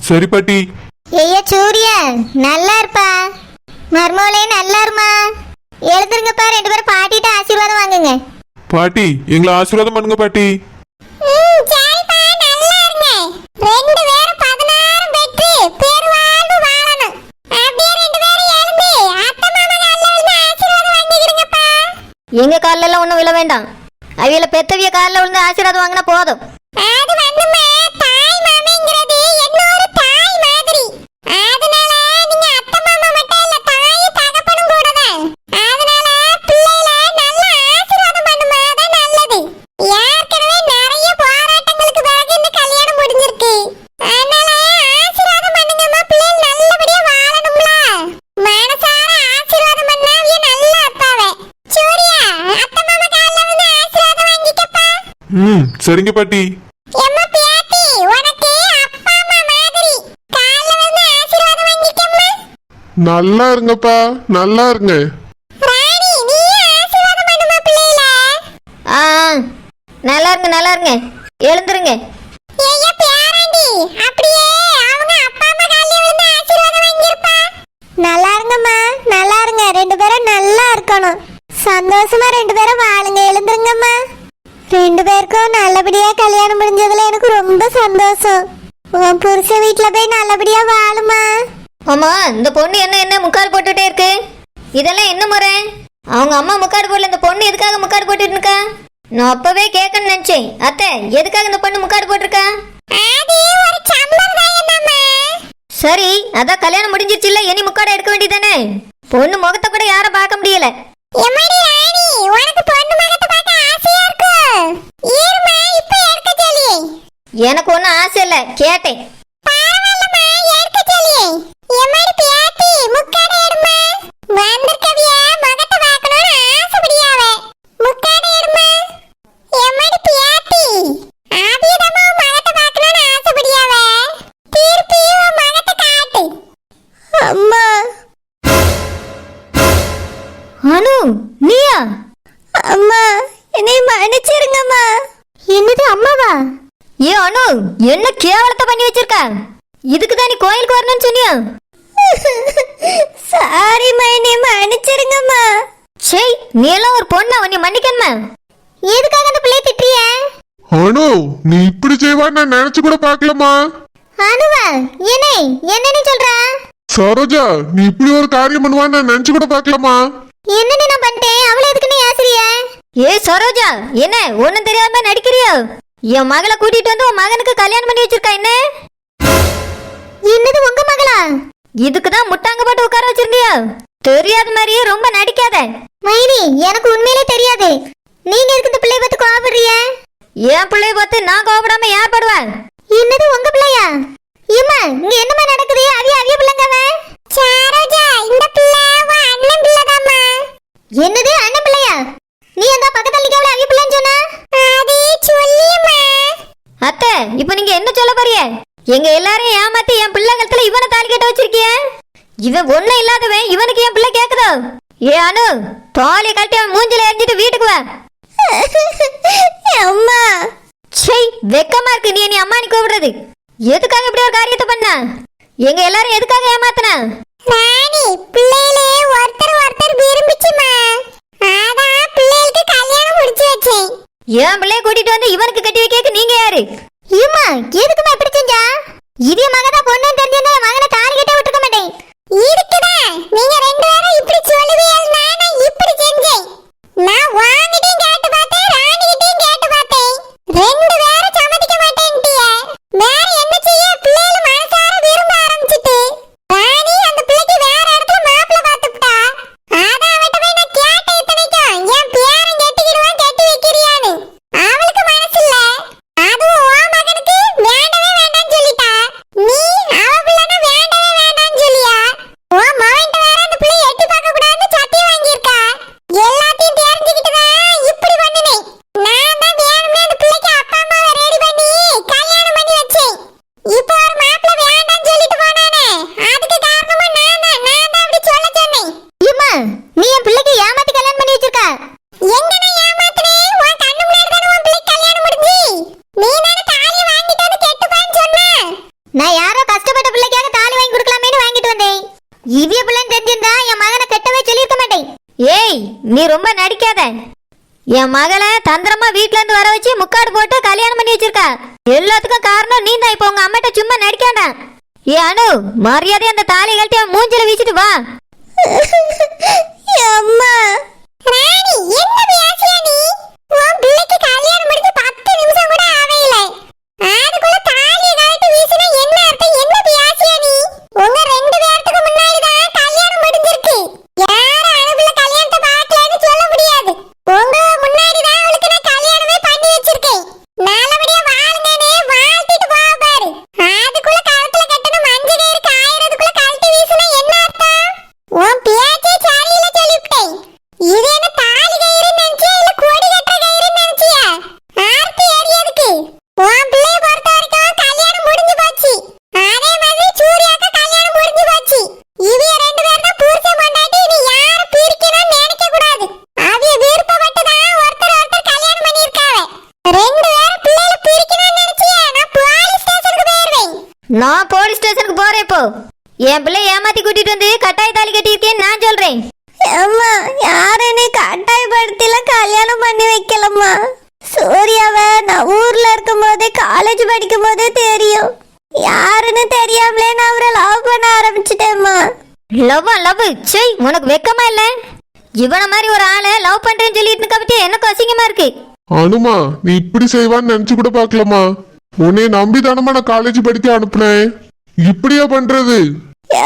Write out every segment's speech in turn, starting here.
சரி பாட்டி. ஐயா சூர்யா நல்லா இருப்பா. மர்மோலே நல்லா இருமா. எழுதுருங்கப்பா, 2 பேரும் பாட்டிட்ட ஆசீர்வாதம் வாங்குங்க. பாட்டி எங்களை ஆசீர்வாதம் பண்ணுங்க பாட்டி. சரிப்பா, நல்லா இருங்க. 2 பேரும் 16 பெற்று பெருவாழ்வு வாழணும். அப்படியே 2 பேரும் எழுந்து அத்தை மாமா கால்ல விழுந்து ஆசீர்வாதம் வாங்கிடுங்கப்பா. எங்க கால்ல எல்லாம் ஒண்ணும் விழ வேண்டாம். அவியல பெத்தவிய கால்ல விழுந்து ஆசீர்வாதம் வாங்கினா போதும். அது வந்துமா, தாய் மாமைங்கிறது இன்னொரு தாய் மாதிரி. அதனால நீங்க அத்தை மாமா மட்டும் இல்ல, தாய் தகப்பனும் கூட தான். அதனால பிள்ளைகளை நல்லா ஆசீர்வாதம் பண்ணுமா, அதான் நல்லது. ஏற்கனவே நிறைய போராட்டங்களுக்கு பிறகு இந்த கல்யாணம் முடிஞ்சிருக்கு. அதனால ஆசீர்வாதம் பண்ணுங்கம்மா, பிள்ளைகள் நல்லபடியா வாழணும்ல. மனசார ஆசீர்வாதம் பண்ணா அவிய நல்ல அப்பாவே. சூர்யா, அத்தை மாமா கால்ல விழுந்து ஆசீர்வாதம் வாங்கிக்கப்பா. சரிங்க பாட்டி. எம்மா பியாத்தி, உனக்கு அப்பா அம்மா மாதிரி கால்ல விழுந்து ஆசீர்வாதம் வாங்கிக்கம்மா. நல்லா இருங்கப்பா, நல்லா இருங்க. ராணி, நீ ஆசீர்வாதம் பண்ணுமா பிள்ளைகள. ஆ நல்லா இருங்க, நல்லா இருங்க. எழுந்துருங்க. ஏய்யா பியாராண்டி, அப்படியே அவங்க அப்பா அம்மா கால்ல விழுந்து ஆசீர்வாதம் வாங்கிருப்பா. நல்லா இருங்கம்மா, நல்லா இருங்க. 2 பேரும் நல்லா இருக்கணும். சந்தோஷமா 2 பேரும் வாழுங்க. எழுந்துருங்கம்மா. 2 பேருக்கும் நல்லபடியா கல்யாணம் முடிஞ்சதுல எனக்கு ரொம்ப சந்தோஷம். உன் புருஷ வீட்டுல போய் நல்லபடியா வாழுமா. ஆமா, இந்த பொண்ணு என்ன என்ன முக்காடு போட்டுட்டே இருக்கு? இதெல்லாம் என்ன முறை? அவங்க அம்மா முக்காடு போடல, இந்த பொண்ணு எதுக்காக முக்காடு போட்டுட்டு இருக்கா? நான் அப்பவே கேட்கணும்னு நினைச்சேன். அத்தை, எதுக்காக இந்த பொண்ணு முக்காடு போட்டிருக்கா? அது ஒரு சம்பிரதாயம்மா. சரி, அதான் கல்யாணம் முடிஞ்சிருச்சு இல்ல, இனி முக்காடு எடுக்க வேண்டியதானே? பொண்ணு முகத்தை கூட யாரும் பார்க்க முடியல. எம்மாடி ராணி, உனக்கு பொண்ணு முகத்தை பார்க்க ஆசையா இருக்கு. இருமா, இப்ப எடுக்க சொல்லி. எனக்கு ஒன்றும் ஆசை இல்லை, கேட்டேன். பரவாயில்லம்மா, எடுக்க சொல்லி. எம்மாடி பியாத்தி, முக்காடு எடுமா. வந்திருக்கவிய முகத்தை பார்க்கணும்னு ஆசைப்படியாவே. முக்காடு எடுமா. எம்மாடி பியாத்தி, ஆபியதமா முகத்தை பார்க்கணும்னு ஆசைப்படியாவே. திருப்பி உன் முகத்தை காட்டு. அம்மா. அனு, நீயா? அம்மா, என்னை மன்னிச்சிருங்கம்மா. என்னது அம்மாவா? ஏ அனு, என்ன கேவலத்தை பண்ணி வச்சிருக்க? இதுக்கு தான் நீ கோயிலுக்கு வரணும்னு சொன்னியா? சாரிம்மா, என்னை மன்னிச்சிருங்கம்மா. சே, நீ எல்லாம் ஒரு பொண்ணா, உன்னை மன்னிக்கணுமா? எதுக்காக அந்த பிள்ளைய திட்டுறிய? அனு, நீ இப்படி செய்வான்னு நான் நினைச்சு கூட பார்க்கலமா. அனுவா, என்னன்னு சொல்ற? சரோஜா, நீ இப்படி ஒரு காரியம் பண்ணுவான்னு நான் நினைச்சு கூட பார்க்கலமா. என்னன்னு நான் பண்ணிட்டேன்? அவளை எதுக்குன்னு ஆசிரிய? ஏ சரோஜா, என்ன ஒண்ணும் தெரியாம நடிக்கிறியோ? என் மகளை கூட்டிட்டு வந்து உன் மகனுக்கு கல்யாணம் பண்ணி வச்சிருக்கா. என்ன என்னது, உங்க மகளா? இதுக்கு தான் முட்டாங்க போட்டு உட்கார வச்சிருந்தியா? தெரியாத மாதிரியே ரொம்ப நடிக்காத. மைனி, எனக்கு உண்மையிலே தெரியாது. நீங்க எதுக்கு இந்த பிள்ளைய பார்த்து கோவப்படுறிய? என் பிள்ளைய பார்த்து நான் கோவப்படாம யார் படுவேன்? என்னது, உங்க பிள்ளையா? ஏம்மா, இங்க என்னமா நடக்குது? அவிய பிள்ளைங்கவ. சரோஜா, இந்த பிள்ளை உன் அண்ணன் பிள்ளைதாம்மா. என்னது, அண்ணன் பிள்ளையா? நீ அந்த பக்கத்துல நிக்கவள அவிய பிள்ளைன்னு சொன்னா? அது சொல்லியம்மா. அத்தை, இப்போ நீங்க என்ன சொல்ல போறீங்க? எங்க எல்லாரையும் ஏமாத்தி என் பிள்ளை கழுத்துல இவனை தாலி கட்ட வச்சிருக்கிய. இவன் ஒண்ணும் இல்லாதவன், இவனுக்கு என் பிள்ளை கேக்குதோ? ஏ அனு, தாலியை கட்டி அவன் மூஞ்சில எரிஞ்சிட்டு வீட்டுக்கு வா. அம்மா. சே, வெக்கமா இருக்கு நீ நீ அம்மா நீ கூப்பிடுறது. எதுக்காக இப்படி ஒரு காரியத்தை பண்ண? எங்க எல்லாரும் எதுக்காக ஏமாத்தின? ராணி, பிள்ளைகளே ஒருத்தர் விரும்பிச்சுமா. அதான் பிள்ளைகளுக்கு கல்யாணம் முடிச்சு வச்சேன். என் பிள்ளைய கூட்டிட்டு வந்து இவனுக்கு கட்டி வைக்க நீங்க யாரு? ஏம்மா, எதுக்குமா இப்படி செஞ்சா? இதே மகதா பொண்ணு தெரிஞ்சா மகனை தாலி கட்ட விட்டுக்க மாட்டேன். இருக்குதா, நீங்க 2 பேரும் இப்படி சொல்லுவீங்க, நான் இப்படி செஞ்சேன். நான் வாங்கிட்டேன், கேட்டு பார்த்தேன், ராணி கிட்டேயும் கேட்டு பார்த்தேன். 2 பேரும் சம்மதிக்க மாட்டேன்ட்டிய. வேற என்ன செய்ய, பிள்ளைகள் மனசார விரும்ப ஆரம்பிச்சிட்டு. ராணி அந்த பிள்ளைக்கு வேற இடத்துல மாப்பிள்ளை பார்த்துட்டா. அதான் அவட்ட போய் நான் கேட்டேன், இத்தனைக்கும் என் பேரன் கட்டிக்கிடுவான், கட்டி வைக்கிறியான்னு. அவளுக்கு மனசு இல்ல. அதுவும் உன் மகனுக்கு வேண்டவே வேண்டாம்னு சொல்லிட்டா. நீ அவ பிள்ளைனா இவிய பிள்ளைன்னு தெரிஞ்சிருந்தா என் மகனை கெட்டவே சொல்லியிருக்க மாட்டேன். ஏய் நீ ரொம்ப நடிக்காத. என் மகளை தந்திரமா வீட்ல இருந்து வர வச்சு முக்காடு போட்டு கல்யாணம் பண்ணி வச்சிருக்கா. எல்லாத்துக்கும் காரணம் நீ தான். இப்ப உங்க அம்மாட்ட சும்மா நடிக்காண்டா. ஏ அனு, மரியாதை அந்த தாலி கழட்டி அவன் மூஞ்சில வீசிட்டு வா. அம்மா ராணி, என்ன பேசியா நீ? உன் பிள்ளைக்கு கல்யாணம் முடிஞ்சு 10 நிமிஷம் கூட ஆவே இல்லை. அதுக்குள்ள தாலியை கழட்டி வீசினா என்ன அர்த்தம்? என்ன பேசியா நீ? உங்க 2 பேருக்கு முன்னாடி தான் கல்யாணம் முடிஞ்சிருக்கு. யாரும் அனுபல கல்யாணத்தை பார்க்கலன்னு சொல்ல முடியாது. உங்க முன்னாடி தான் அவளுக்கு நான் கல்யாணமே பண்ணி வச்சிருக்கேன். நல்லபடியா வாழுங்கன்னு வாழ்த்திட்டு போ பாரு. அதுக்குள்ள கழுத்துல கட்டணும் மஞ்சள் கயிறு காயறதுக்குள்ள கழட்டி வீசினா என்ன அர்த்தம்? உன் பேச்சே சரியில்லை சொல்லிவிட்டேன். இது என்ன தாலி கயிறுன்னு நினைச்சியா இல்ல கொடி கட்டுற கயிறுன்னு நினைச்சியா? ஆர்த்தி எரியதுக்கு உன் பிள்ளைய பொறுத்த வரைக்கும் கல்யாணம் முடிஞ்சு போச்சு. அதே மாதிரி சூர்யாக்கு கல்யாணம் முடிஞ்சு போச்சு. இவிய 2 பேரும் தான் புருஷன் பொண்டாட்டி. நீ யாரை பிரிக்கணும்னு நினைக்க கூடாது. அவிய விருப்பப்பட்டு தான் ஒருத்தர் கல்யாணம் பண்ணியிருக்காவ. 2 பேரும் பிள்ளைகளை பிரிக்கணும்னு நினைச்சியா நான் போலீஸ் ஸ்டேஷனுக்கு போயிருவேன். நான் போலீஸ் ஸ்டேஷனுக்கு போறேன். இப்போ என் பிள்ளை ஏமாத்தி கூட்டிட்டு வந்து கட்டாய தாலி கட்டியிருக்கேன்னு நான் சொல்றேன். அம்மா, யாரும் நீ கட்டாயப்படுத்திலாம் கல்யாணம் பண்ணி வைக்கலம்மா. சூர்யாவை நான் ஊர்ல இருக்கும் போதே காலேஜ் படிக்கும் போதே தெரியும். யாருன்னு தெரியாமலே நான் அவரை லவ் பண்ண ஆரம்பிச்சிட்டேம்மா. லவ் சை, உனக்கு வெக்கமா இல்ல? இவன மாதிரி ஒரு ஆளை லவ் பண்றேன்னு சொல்லிட்டு இருக்க பத்தி எனக்கு அசிங்கமா இருக்கு. அனுமா, நீ இப்படி செய்வான்னு நினைச்சு கூட பாக்கலாமா? உன்னை நம்பி தானமா நான் காலேஜ் படிக்க அனுப்புனேன். இப்படியா பண்றது?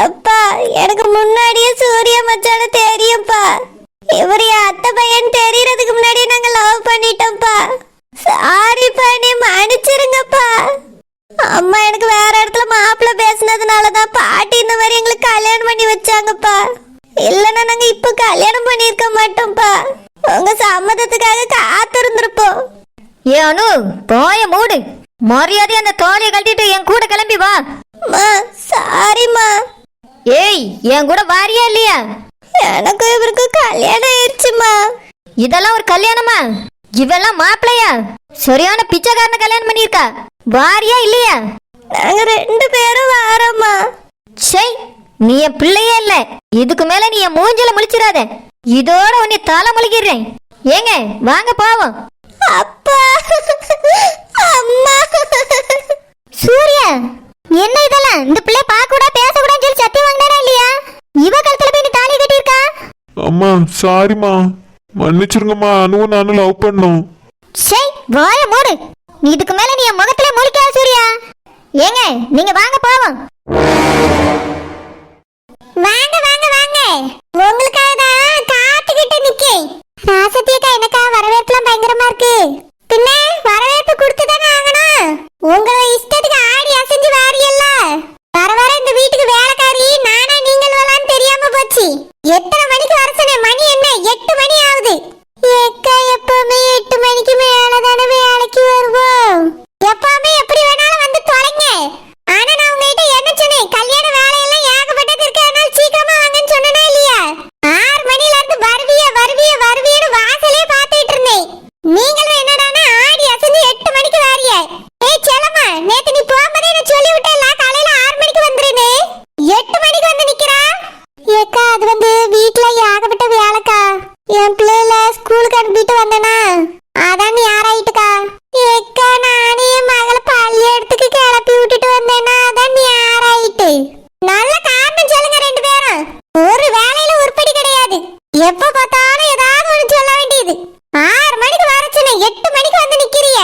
எப்பா, எனக்கு முன்னாடியே சூர்யா மச்சான தெரியும்ப்பா. இவரு அத்தை பையன் தெரியறதுக்கு முன்னாடியே நாங்க லவ் பண்ணிட்டோம்ப்பா. சாரிப்பா, நீ மன்னிச்சிருங்கப்பா. அம்மா எனக்கு வேற இடத்துல மாப்பிள்ளை பேசினதுனாலதான் பாட்டி இந்த மாதிரி எங்களுக்கு கல்யாணம் பண்ணி வச்சாங்கப்பா. இல்லைன்னா நாங்க இப்ப கல்யாணம் பண்ணிருக்க மாட்டோம்ப்பா. உங்க சம்மதத்துக்காக காத்திருந்திருப்போம். ஏ அனு, போய மூடு. மரியாதை அந்த தோலையை கழட்டிட்டு என் கூட கிளம்பி வா. சாரிம்மா. ஏய், என் கூட வாரியா இல்லையா? எனக்கு இவருக்கு கல்யாணம் ஆயிடுச்சுமா. இதெல்லாம் ஒரு கல்யாணமா? இவெல்லாம் மாப்பிள்ளையா? சரியான பிச்சைக்காரனை கல்யாணம் பண்ணிருக்கா. வாரியா இல்லையா? நாங்க 2 பேரும் வாரோம்மா. சை, நீ என் பிள்ளையே இல்ல. இதுக்கு மேல நீ என் மூஞ்சில முழிச்சிடாத. இதோட உன்னை தலை முழிக்கிறேன். ஏங்க வாங்க போவோம். அப்பா, அம்மா. சூர்யா, என்ன இதெல்லாம்? இந்த பிள்ளை பார்க்க கூட பேச கூட சொல்லி சத்தியம் வாங்கினாரா இல்லையா? இவ கழுத்துல போய் நீ தாலி கட்டியிருக்கா? அம்மா சாரிம்மா, மன்னிச்சிருங்கம்மா. அனுவும் நானும் லவ் பண்ணோம். சை, வாய மூடு. நீ இதுக்கு மேல நீ என் முகத்துல முழிக்காத சூர்யா. ஏங்க நீங்க வாங்க போவோம். வாங்க வாங்க வாங்க, உங்களுக்காக தான் காத்துக்கிட்டு நிக்கேன். ராசத்தியக்கா, எனக்கா வரவேற்பெல்லாம் பயங்கரமா இருக்கு. பின்ன வரவேற்பு கொடுத்துதானே ஆகணும். உங்களை இஷ்டத்துக்கு ஆடி அசைஞ்சு வாரியல்ல. வர வர இந்த வீட்டுக்கு வேலைக்காரி நானா நீங்கள் வரலான்னு தெரியாம போச்சு. எத்தனை மணிக்கு வர சொன்னேன்? மணி என்ன? 8 மணி ஆகுது. ஏக்கா, எப்பவுமே 8 மணிக்கு மேலதானே வேலைக்கு வருவோம். எப்பவுமே எப்படி வேணாலும் வந்து தொலைங்க. ஆனா நான் உங்ககிட்ட என்ன சொன்னேன்? கல்யாண வேலையெல்லாம் ஏகப்பட்டது இருக்கு, அதனால சீக்கிரமா வாங்கன்னு சொன்னேனா இல்லையா? 6 மணில இருந்து வருவியன்னு வாசலே பாத்துட்டு இருந்தேன். நீங்களும் என்னடானா ஆடி அசைஞ்சு 8 மணிக்கு வாரிய. ஏய் செல்லம்மா, நேத்து நீ போகும்போதே நான் சொல்லி விட்டேன்ல காலையில 6 மணிக்கு வந்துருன்னு. 8 மணிக்கு வந்து நிக்கிறா. ஏக்கா, அது வந்து வீட்டுல ஏகப்பட்ட வேலைக்கா. என் பிள்ளைல ஸ்கூலுக்கு அனுப்பிட்டு வந்தேனா, அதான் நீ யாராயிட்டுக்கா. ஏக்கா, நானே என் மகளை பள்ளியிடத்துக்கு கிளப்பி விட்டுட்டு வந்தேனா, அதான் நீ யாராயிட்டு. நல்ல காரணம் சொல்லுங்க 2 பேரும். ஒரு வேலையில உருப்படி கிடையாது. எப்ப பார்த்தாலும் ஏதாவது ஒண்ணு சொல்ல வேண்டியது. 6 மணிக்கு வர சொன்னேன், 8 மணிக்கு வந்து நிக்கிறிய.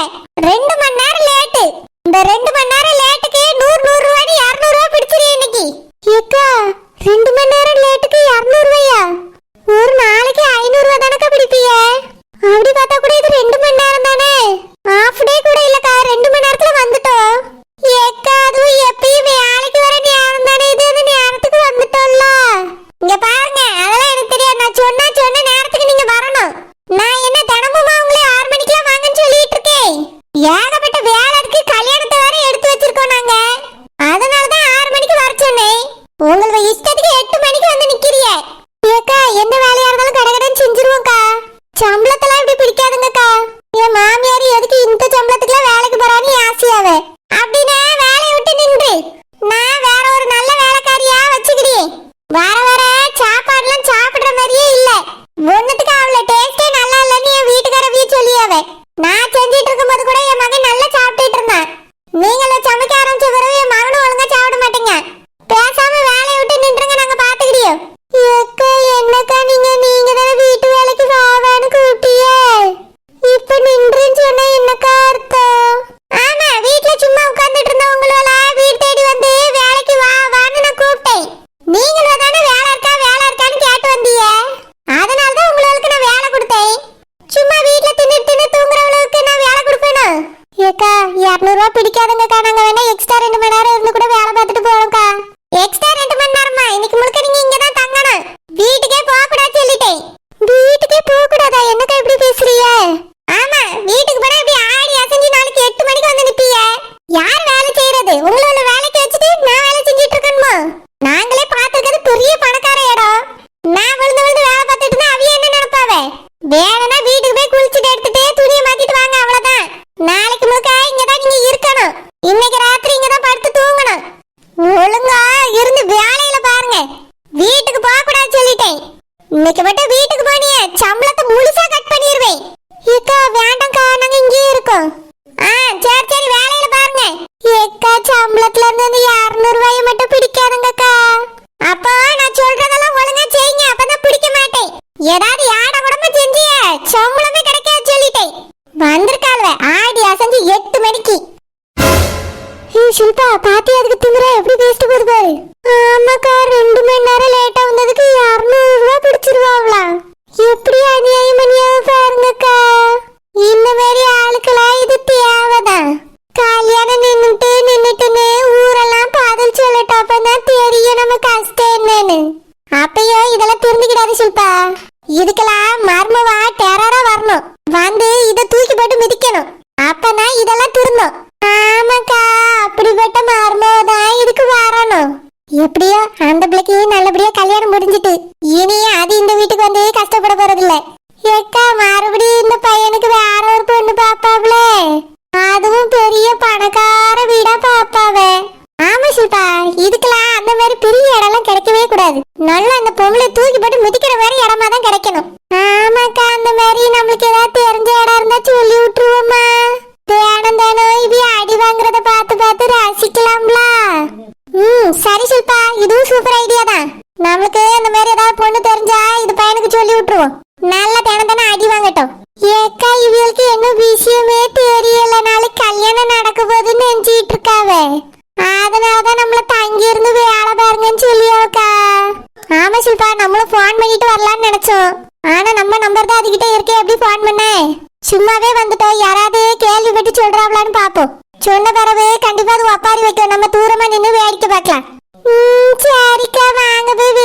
2 மணி நேரம் லேட்டு. இந்த 2 மணி நேரம் லேட்டுக்கு 100 ரூபாய் 200 ரூபாய் பிடிச்சிரு இன்னைக்கு. ஏக்கா, 2 மணி நேரம் லேட்டுக்கு 200 ரூபாயா? ஒரு நாளைக்கு 500 ரூபாய் தானக்கா பிடிப்பீங்க. அப்படி பார்த்தா கூட இது 2 மணி நேரம் தானே. ஹாஃப் டே கூட இல்லக்கா, 2 மணி நேரத்துல வந்துட்டோம். ஏக்கா, அதுவும் எப்பயும் வேலைக்கு வர நேரம் தானே. இது அந்த நேரத்துக்கு வந்துட்டோம்ல. இங்க பாருங்க, அதெல்லாம் எனக்கு தெரியாது. நான் சொன்ன நேரத்துக்கு நீங்க வரணும். நான் என்ன தினமுமா உங்களை 6 மணிக்கெல்லாம் வாங்கன்னு சொல்லிட்டு இருக்கேன்? ஏகப்பட்ட வேலை இருக்கு, கல்யாணத்தை வேற எடுத்து வச்சிருக்கோம் நாங்க. அதனாலதான் 6 மணிக்கு வர சொன்னேன். உங்களோட இஷ்டத்துக்கு 8 மணிக்கு வந்து நிக்கிறிய. ஏக்கா, எந்த வேலையா இருந்தாலும் கடகடன்னு செஞ்சிருவோம்க்கா. சம்பளத்தெல்லாம் இப்படி பிடிக்காதுங்கக்கா. என் மாமியார் எதுக்கு இந்த சம்பளத்துக்குலாம் வேலைக்கு போறான்னு ஆசையாவ. அப்படின்னா வேலையை விட்டு நின்று நான் வேற ஒரு நல்ல வேலைக்காரியா வச்சுக்கிறேன். வர ஷில்பா, இதுக்கெல்லாம் மர்மவா டெரரா வரணும், வந்து இத தூக்கி போட்டு மிதிக்கணும், அப்பதான் இதெல்லாம் திருந்தும். ஆமாக்கா, அப்படிப்பட்ட மர்மவதான் இதுக்கு வரணும். எப்படியோ அந்த பிள்ளைக்கு நல்லபடியா கல்யாணம் முடிஞ்சிட்டு இனி அது இந்த வீட்டுக்கு வந்து கஷ்டப்பட போறதில்ல. ஏக்கா, மறுபடியும் இந்த பையனுக்கு வேற ஒரு பொண்ணு பாப்பாவ்ல, அதுவும் பெரிய பணக்கார வீடா பாப்பாவே. ஆமா ஷில்பா, இதுக்கெல்லாம் அந்த மாதிரி பெரிய இடம்லாம் கிடைக்கவே கூடாது. நல்லா அந்த பொம்பளை தூக்கி போட்டு மிதிக்கிற மாதிரி இடமா தான் கிடைக்கணும். ஆமாக்கா, அந்த மாதிரி நம்மளுக்கு ஏதாவது தெரிஞ்ச இடம் இருந்தா சொல்லி விட்டுருவோமா? தேனம் தானோ இப்படி அடி வாங்குறத பார்த்து பார்த்து ரசிக்கலாம்ல. சரி ஷில்பா, இதுவும் சூப்பர் ஐடியா தான். நம்மளுக்கு அந்த மாதிரி ஏதாவது பொண்ணு தெரிஞ்சா இது பையனுக்கு சொல்லி விட்டுருவோம். நல்லா தேனம் தானே அடி வாங்கட்டும். ஏக்கா, இவளுக்கு என்ன விஷயமே தெரியல, நாளைக்கு கல்யாணம் நடக்க போகுதுன்னு நினைச்சிட்டு இருக்காவே, அதனாலதான் நம்மள தங்கி இருந்து வேலை பாருங்கன்னு சொல்லியோக்கா. ஆமா ஷில்பா, நம்மளும் போன் பண்ணிட்டு வரலாம்னு நினைச்சோம். ஆனா நம்ம நம்பர் தான் அதுகிட்ட இருக்கே, எப்படி போன் பண்ண? சும்மாவே வந்துட்டோம், யாராவது கேள்விப்பட்டு சொல்றாங்களான்னு பாப்போம். சொன்ன பிறகு கண்டிப்பா அது ஒப்பாரி வைக்கும், நம்ம தூரமா நின்று வேடிக்கை பார்க்கலாம். சரிக்கா, வாங்க போய்